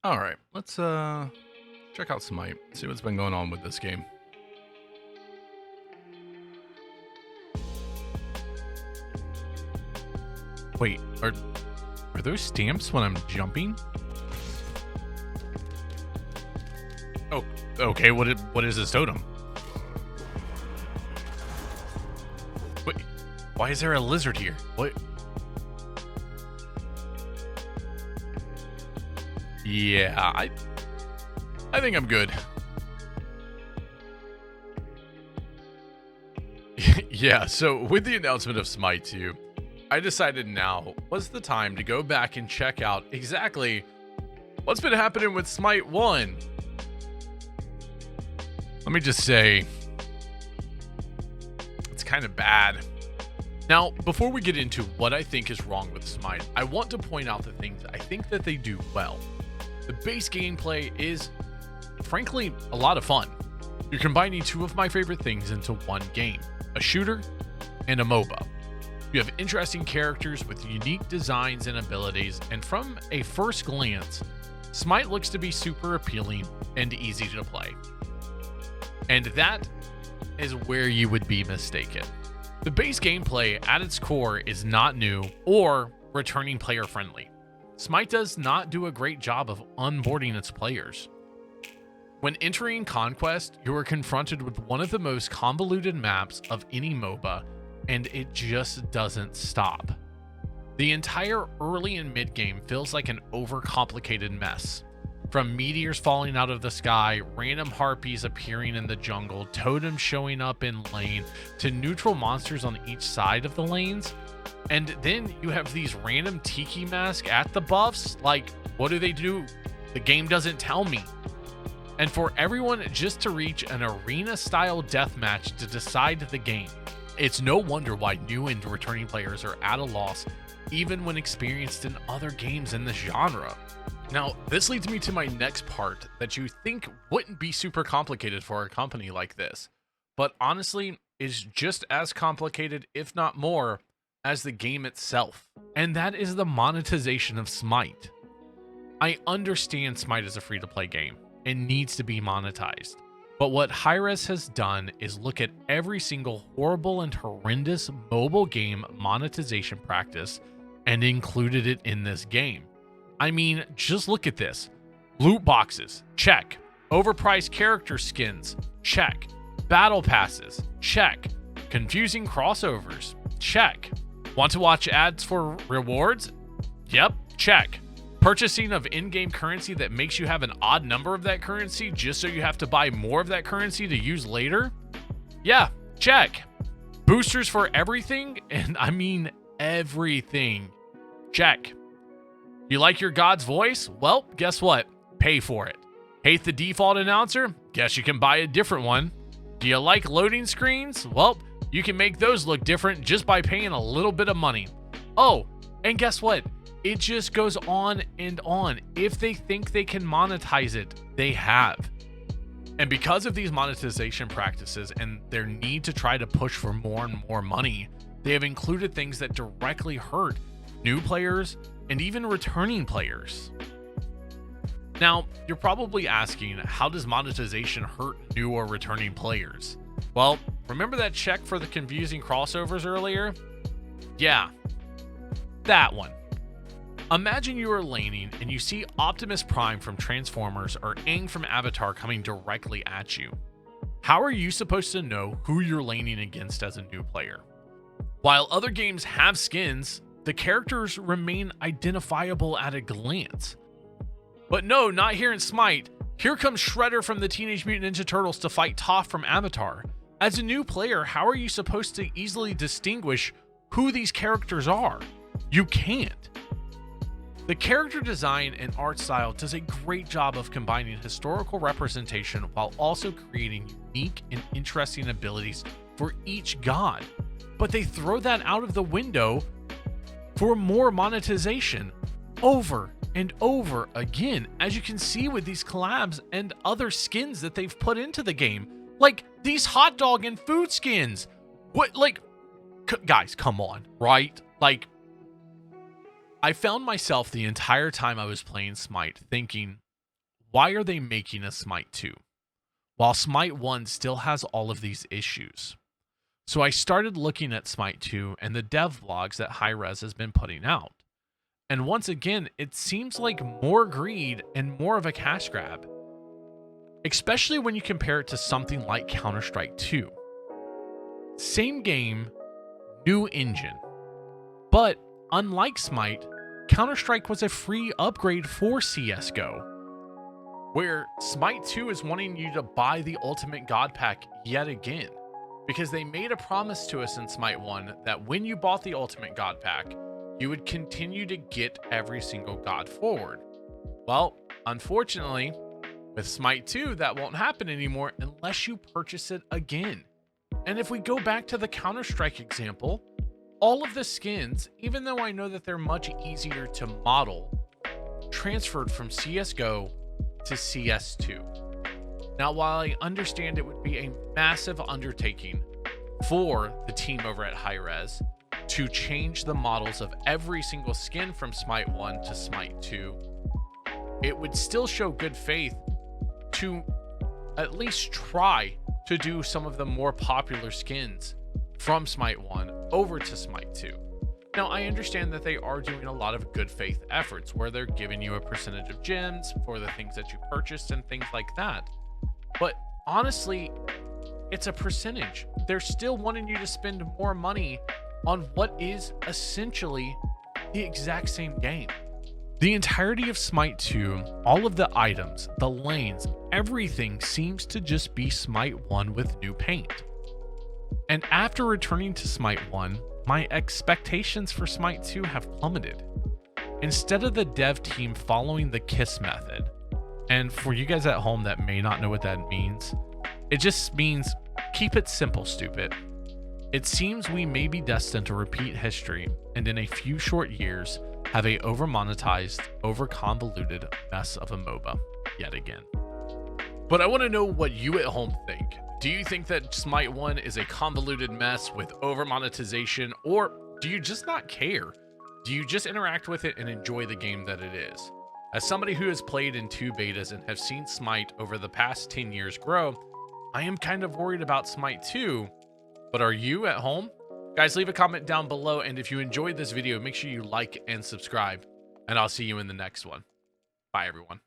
All right, let's check out Smite. See what's been going on with this game. Wait, are those stamps when I'm jumping? Oh, okay. What is this totem? Wait, why is there a lizard here? What? Yeah, I think I'm good. Yeah, so with the announcement of Smite 2, I decided now was the time to go back and check out exactly what's been happening with Smite 1. Let me just say, it's kind of bad. Now, before we get into what I think is wrong with Smite, I want to point out the things I think that they do well. The base gameplay is, frankly, a lot of fun. You're combining two of my favorite things into one game, a shooter and a MOBA. You have interesting characters with unique designs and abilities, and from a first glance, Smite looks to be super appealing and easy to play. And that is where you would be mistaken. The base gameplay at its core is not new or returning player friendly. Smite does not do a great job of onboarding its players. When entering Conquest, you are confronted with one of the most convoluted maps of any MOBA, and it just doesn't stop. The entire early and mid game feels like an overcomplicated mess. From meteors falling out of the sky, random harpies appearing in the jungle, totems showing up in lane, to neutral monsters on each side of the lanes. And then you have these random tiki masks at the buffs. Like, what do they do? The game doesn't tell me. And for everyone just to reach an arena-style deathmatch to decide the game. It's no wonder why new and returning players are at a loss, even when experienced in other games in this genre. Now, this leads me to my next part that you think wouldn't be super complicated for a company like this, but honestly is just as complicated, if not more, as the game itself. And that is the monetization of Smite. I understand Smite is a free-to-play game and needs to be monetized. But what Hi-Rez has done is look at every single horrible and horrendous mobile game monetization practice and included it in this game. I mean, just look at this. Loot boxes, check. Overpriced character skins, check. Battle passes, check. Confusing crossovers, check. Want to watch ads for rewards? Yep, check. Purchasing of in-game currency that makes you have an odd number of that currency just so you have to buy more of that currency to use later? Yeah, check. Boosters for everything, and I mean everything. Check. You like your god's voice? Well, guess what? Pay for it. Hate the default announcer? Guess you can buy a different one. Do you like loading screens? Well, you can make those look different just by paying a little bit of money. Oh, and guess what? It just goes on and on. If they think they can monetize it, they have. And because of these monetization practices and their need to try to push for more and more money, they have included things that directly hurt new players and even returning players. Now, you're probably asking, how does monetization hurt new or returning players? Well, remember that check for the confusing crossovers earlier? Yeah, that one. Imagine you are laning and you see Optimus Prime from Transformers or Aang from Avatar coming directly at you. How are you supposed to know who you're laning against as a new player? While other games have skins, the characters remain identifiable at a glance. But no, not here in Smite. Here comes Shredder from the Teenage Mutant Ninja Turtles to fight Toph from Avatar. As a new player, how are you supposed to easily distinguish who these characters are? You can't. The character design and art style does a great job of combining historical representation while also creating unique and interesting abilities for each god. But they throw that out of the window for more monetization over and over again, as you can see with these collabs and other skins that they've put into the game. Like these hot dog and food skins. What, like, guys, come on, right? Like, I found myself the entire time I was playing Smite thinking, why are they making a Smite 2? While Smite 1 still has all of these issues. So I started looking at Smite 2 and the dev blogs that Hi-Rez has been putting out. And once again, it seems like more greed and more of a cash grab. Especially when you compare it to something like Counter-Strike 2. Same game, new engine. But unlike Smite, Counter-Strike was a free upgrade for CSGO. Where Smite 2 is wanting you to buy the Ultimate God Pack yet again. Because they made a promise to us in Smite 1 that when you bought the Ultimate God Pack, you would continue to get every single God forward. Well, unfortunately, with Smite 2, that won't happen anymore unless you purchase it again. And if we go back to the Counter-Strike example, all of the skins, even though I know that they're much easier to model, transferred from CSGO to CS2. Now, while I understand it would be a massive undertaking for the team over at Hi-Rez to change the models of every single skin from Smite 1 to Smite 2, it would still show good faith to at least try to do some of the more popular skins from Smite 1 over to Smite 2. Now, I understand that they are doing a lot of good faith efforts where they're giving you a percentage of gems for the things that you purchased and things like that. But honestly, it's a percentage. They're still wanting you to spend more money on what is essentially the exact same game. The entirety of Smite 2, all of the items, the lanes, everything seems to just be Smite 1 with new paint. And after returning to Smite 1, my expectations for Smite 2 have plummeted. Instead of the dev team following the KISS method, and for you guys at home that may not know what that means, it just means keep it simple, stupid. It seems we may be destined to repeat history and in a few short years have a over-monetized, over-convoluted mess of a MOBA yet again. But I want to know what you at home think. Do you think that Smite 1 is a convoluted mess with over-monetization, or do you just not care? Do you just interact with it and enjoy the game that it is? As somebody who has played in 2 betas and have seen Smite over the past 10 years grow, I am kind of worried about Smite 2, but are you at home? Guys, leave a comment down below, and if you enjoyed this video, make sure you like and subscribe, and I'll see you in the next one. Bye, everyone.